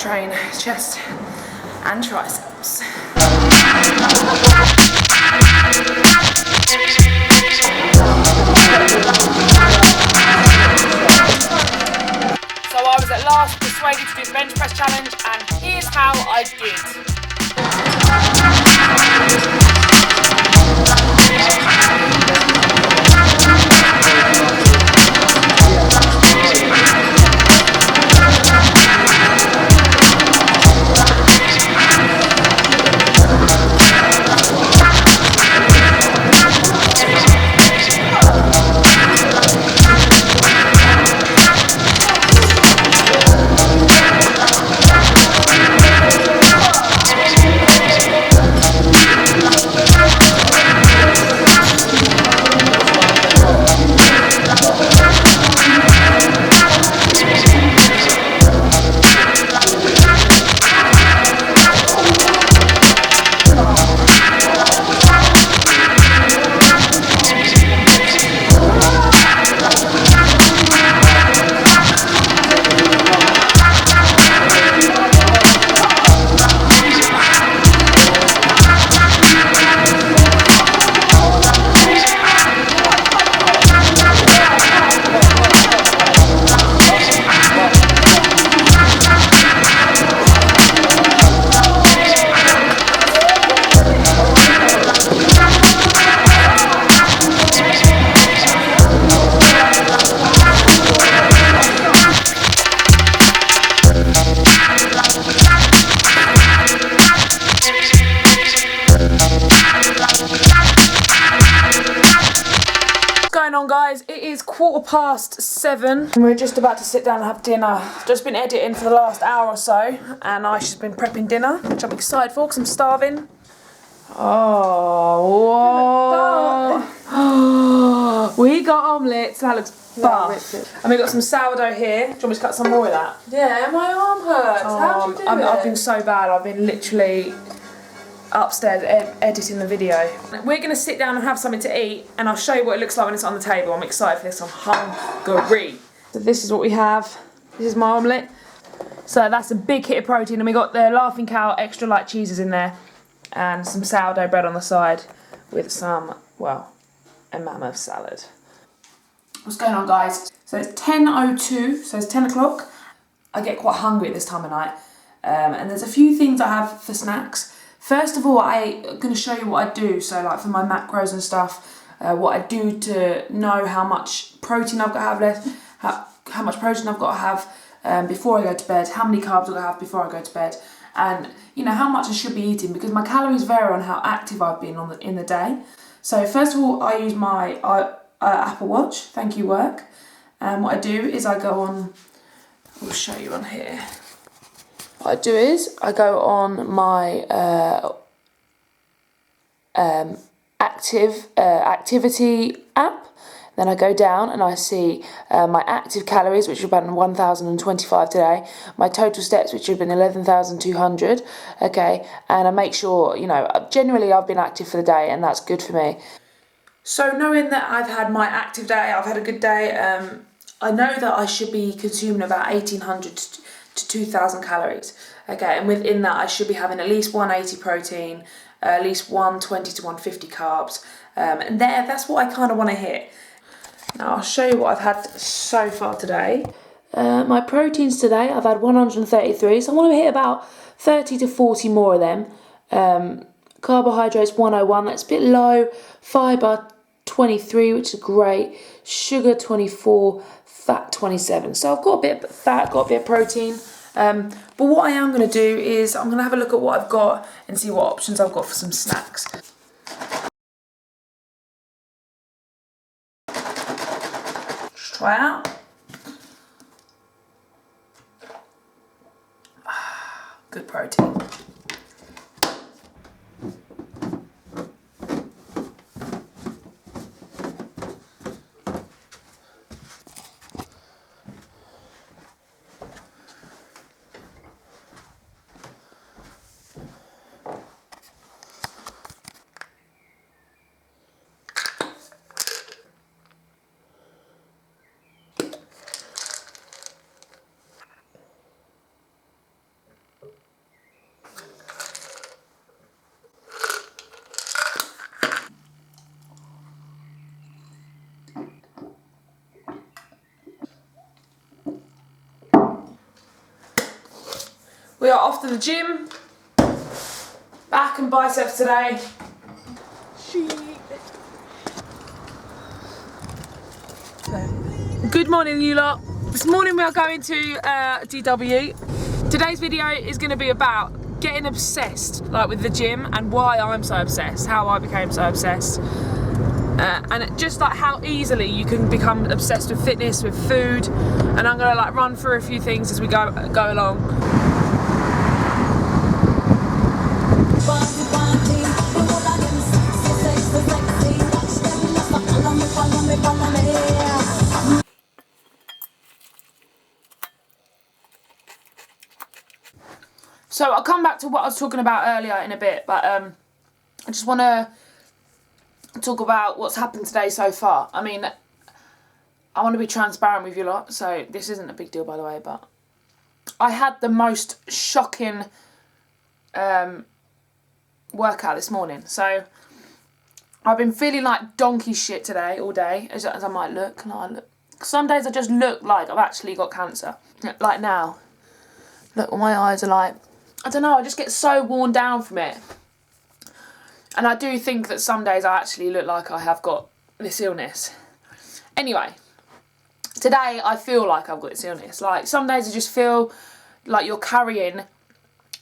train chest and triceps. So I was at last persuaded to do the bench press challenge, and here's how I did. Guys, it is 7:15 and we're just about to sit down and have dinner. Just been editing for the last hour or so, and Aisha's been prepping dinner, which I'm excited for because I'm starving. Oh, whoa. We got omelettes. That looks buff. And we got some sourdough here. Do you want me to cut some more of that? Yeah, my arm hurts. How'd you do it? I've been so bad. I've been literally upstairs editing the video. We're going to sit down and have something to eat, and I'll show you what it looks like when it's on the table. I'm excited for this. I'm hungry. So this is what we have. This is my omelette. So that's a big hit of protein, and we got the Laughing Cow extra light cheeses in there, and some sourdough bread on the side with some, well, a mammoth salad. What's going on, guys? So it's 10:02, so it's 10 o'clock. I get quite hungry at this time of night, and there's a few things I have for snacks. First of all, I'm going to show you what I do, so like for my macros and stuff, what I do to know how much protein I've got to have left, how much protein I've got to have before I go to bed, how many carbs I've got to have before I go to bed, and you know how much I should be eating, because my calories vary on how active I've been in the day. So first of all, I use my Apple Watch, thank you work, and what I do is I go on, I'll show you on here. What I do is I go on my activity app, then I go down and I see my active calories, which are about 1,025 today, my total steps, which have been 11,200, okay, and I make sure, you know, generally I've been active for the day, and that's good for me. So knowing that I've had my active day, I've had a good day, I know that I should be consuming about 1,800 to 2,000 calories, okay, and within that I should be having at least 180 protein, at least 120 to 150 carbs, and that's what I kind of want to hit. Now I'll show you what I've had so far today. My proteins today, I've had 133, so I want to hit about 30 to 40 more of them. Carbohydrates 101, that's a bit low. Fibre 23, which is great. Sugar 24, fat 27. So I've got a bit of fat, got a bit of protein. But what I am going to do is I'm going to have a look at what I've got and see what options I've got for some snacks. Just try it out. Good protein. We are off to the gym. Back and biceps today. Good morning, you lot. This morning we are going to DW. Today's video is going to be about getting obsessed, like with the gym, and why I'm so obsessed, how I became so obsessed, and just like how easily you can become obsessed with fitness, with food. And I'm going to like run through a few things as we go along. So I'll come back to what I was talking about earlier in a bit, but I just want to talk about what's happened today so far. I mean, I want to be transparent with you lot, so this isn't a big deal, by the way, but I had the most shocking workout this morning. So I've been feeling like donkey shit today all day, as I might look. And I look. Some days I just look like I've actually got cancer. Like now, look, my eyes are like, I don't know, I just get so worn down from it. And I do think that some days I actually look like I have got this illness. Anyway, today I feel like I've got this illness. Like some days I just feel like you're carrying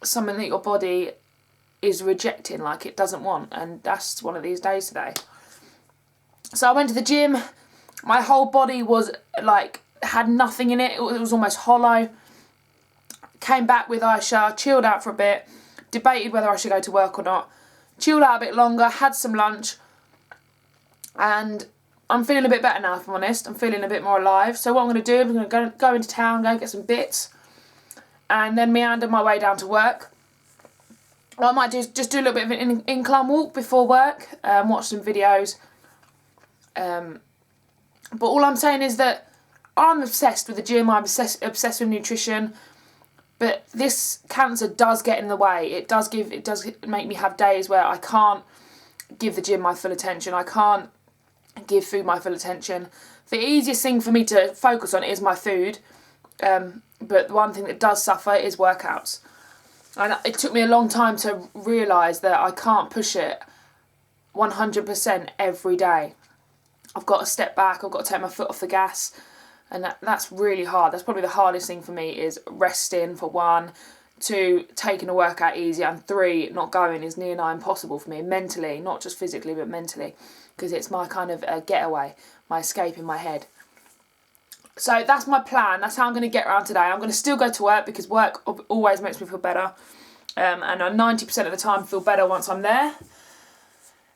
something that your body is rejecting, like it doesn't want. And that's one of these days today. So I went to the gym. My whole body was like, had nothing in it. It was almost hollow. Came back with Aisha, chilled out for a bit, debated whether I should go to work or not, chilled out a bit longer, had some lunch, and I'm feeling a bit better now, if I'm honest. I'm feeling a bit more alive. So what I'm going to do, I'm going to go into town, go get some bits, and then meander my way down to work. What I might do is just do a little bit of an incline walk before work, watch some videos. But all I'm saying is that I'm obsessed with the gym, I'm obsessed with nutrition. But this cancer does get in the way. It does make me have days where I can't give the gym my full attention. I can't give food my full attention. The easiest thing for me to focus on is my food. But the one thing that does suffer is workouts. And it took me a long time to realise that I can't push it 100% every day. I've got to step back. I've got to take my foot off the gas. And that's really hard. That's probably the hardest thing for me, is resting for 1, 2, taking a workout easy, and 3, not going is near nigh impossible for me mentally, not just physically but mentally, because it's my kind of getaway, my escape in my head. So that's my plan. That's how I'm going to get around today. I'm going to still go to work because work always makes me feel better, and I 90% of the time feel better once I'm there.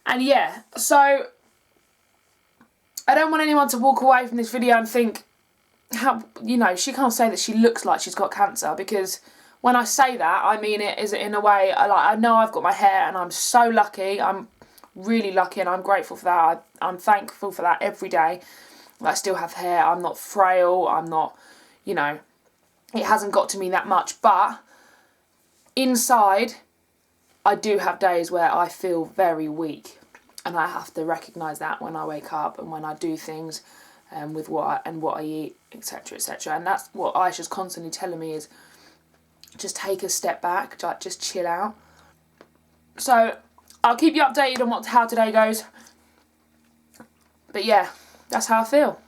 And yeah, so I don't want anyone to walk away from this video and think, how, you know, she can't say that she looks like she's got cancer, because when I say that, I mean it is in a way, like, I know I've got my hair and I'm so lucky. I'm really lucky and I'm grateful for that. I'm thankful for that every day. I still have hair. I'm not frail. I'm not, you know, it hasn't got to me that much. But inside, I do have days where I feel very weak, and I have to recognise that when I wake up and when I do things. With what I eat, etc, etc, and that's what Aisha's constantly telling me, is just take a step back, just chill out. So I'll keep you updated on how today goes. But yeah, that's how I feel.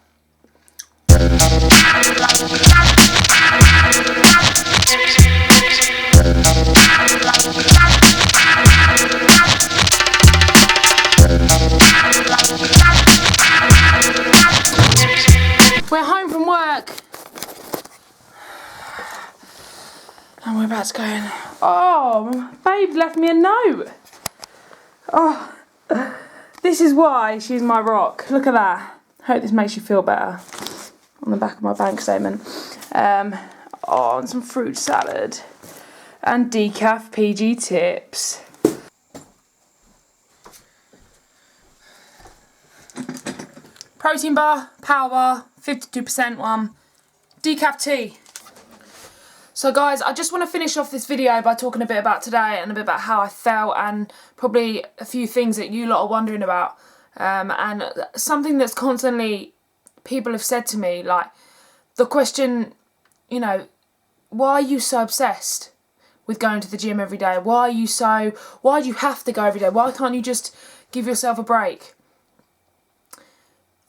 We're home from work and we're about to go in. Oh, babe left me a note. Oh, this is why she's my rock. Look at that. Hope this makes you feel better. On the back of my bank statement. And some fruit salad and decaf PG tips. Protein bar, power bar, 52% one, decaf tea. So guys, I just want to finish off this video by talking a bit about today and a bit about how I felt, and probably a few things that you lot are wondering about. And something that's constantly people have said to me, like the question, you know, why are you so obsessed? with going to the gym every day? Why do you have to go every day? Why can't you just give yourself a break?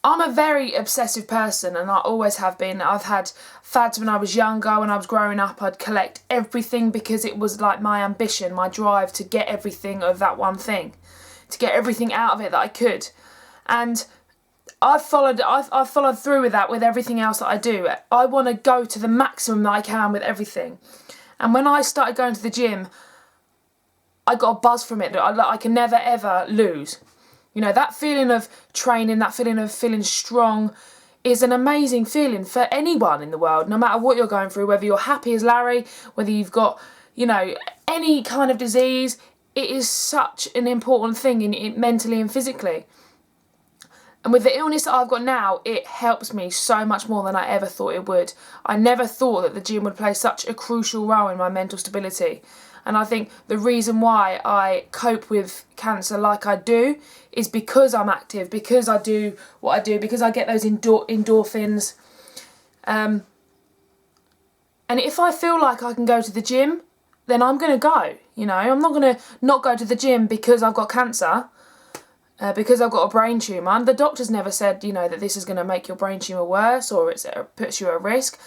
I'm a very obsessive person, and I always have been. I've had fads when I was younger. When I was growing up, I'd collect everything because it was like my ambition, my drive to get everything of that one thing, to get everything out of it that I could. And I've followed through with that with everything else that I do. I want to go to the maximum that I can with everything. And when I started going to the gym, I got a buzz from it that I can never ever lose. You know, that feeling of training, that feeling of feeling strong is an amazing feeling for anyone in the world, no matter what you're going through, whether you're happy as Larry, whether you've got, you know, any kind of disease. It is such an important thing in mentally and physically. And with the illness that I've got now, it helps me so much more than I ever thought it would. I never thought that the gym would play such a crucial role in my mental stability. And I think the reason why I cope with cancer like I do is because I'm active, because I do what I do, because I get those endorphins. And if I feel like I can go to the gym, then I'm going to go. You know, I'm not going to not go to the gym because I've got cancer, because I've got a brain tumour. And the doctors never said, you know, that this is going to make your brain tumour worse or it puts you at risk.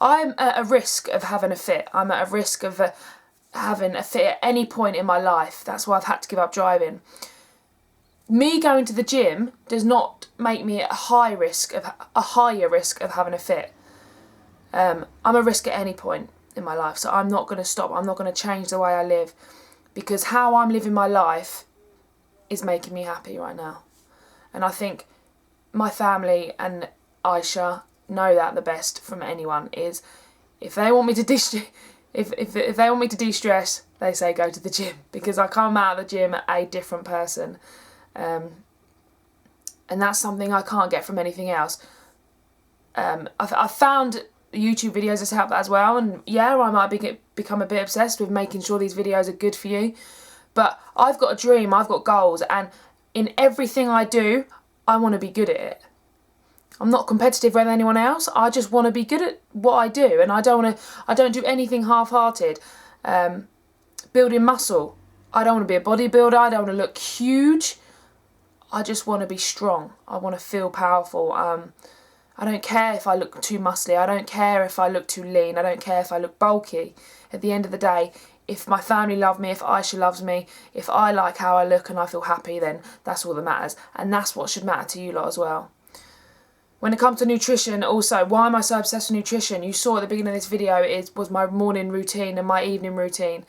I'm at a risk of having a fit. I'm at a risk of having a fit at any point in my life. That's why I've had to give up driving. Me going to the gym does not make me at a higher risk of having a fit. I'm a risk at any point in my life, so I'm not going to stop. I'm not going to change the way I live, because how I'm living my life is making me happy right now. And I think my family and Aisha know that the best from anyone is if they want me to if they want me to de-stress, they say go to the gym, because I come out of the gym a different person. And that's something I can't get from anything else. I found YouTube videos to help that as well, and yeah, I might become a bit obsessed with making sure these videos are good for you. But I've got a dream, I've got goals, and in everything I do, I want to be good at it. I'm not competitive with anyone else. I just want to be good at what I do, and I don't do anything half-hearted. Building muscle. I don't want to be a bodybuilder. I don't want to look huge. I just want to be strong. I want to feel powerful. I don't care if I look too muscly. I don't care if I look too lean. I don't care if I look bulky. At the end of the day, if my family love me, if Aisha loves me, if I like how I look and I feel happy, then that's all that matters. And that's what should matter to you lot as well. When it comes to nutrition, also, why am I so obsessed with nutrition? You saw at the beginning of this video was my morning routine and my evening routine.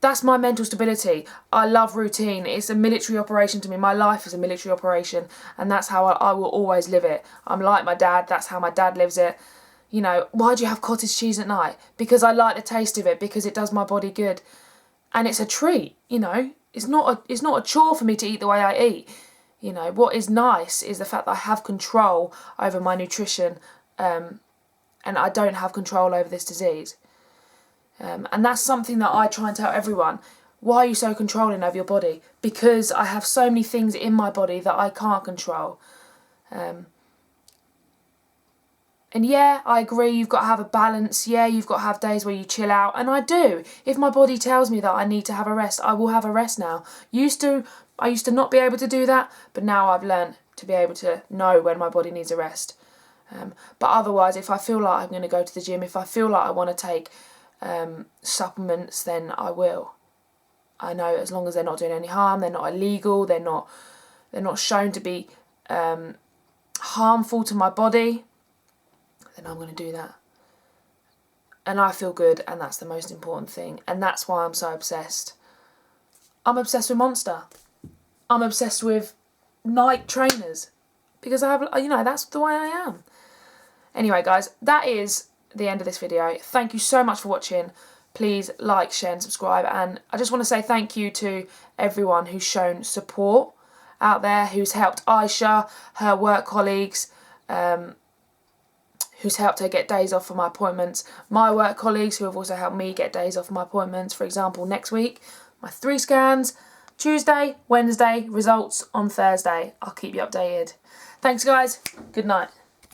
That's my mental stability. I love routine. It's a military operation to me. My life is a military operation, and that's how I will always live it. I'm like my dad. That's how my dad lives it. You know, why do you have cottage cheese at night? Because I like the taste of it, because it does my body good. And it's a treat, you know. It's not a chore for me to eat the way I eat. You know, what is nice is the fact that I have control over my nutrition, and I don't have control over this disease. And that's something that I try and tell everyone. Why are you so controlling over your body? Because I have so many things in my body that I can't control. And yeah, I agree, you've got to have a balance. Yeah, you've got to have days where you chill out. And I do. If my body tells me that I need to have a rest, I will have a rest now. I used to not be able to do that, but now I've learned to be able to know when my body needs a rest. But otherwise, if I feel like I'm going to go to the gym, if I feel like I want to take supplements, then I will. I know, as long as they're not doing any harm, they're not illegal, they're not shown to be harmful to my body, then I'm going to do that. And I feel good, and that's the most important thing. And that's why I'm so obsessed. I'm obsessed with Monster. I'm obsessed with Nike trainers, because I have, you know, that's the way I am. Anyway, guys, that is the end of this video. Thank you so much for watching. Please like, share and subscribe. And I just want to say thank you to everyone who's shown support out there, who's helped Aisha, her work colleagues, who's helped her get days off for my appointments, my work colleagues who have also helped me get days off for my appointments. For example, next week, my 3 scans, Tuesday, Wednesday, results on Thursday. I'll keep you updated. Thanks, guys. Good night.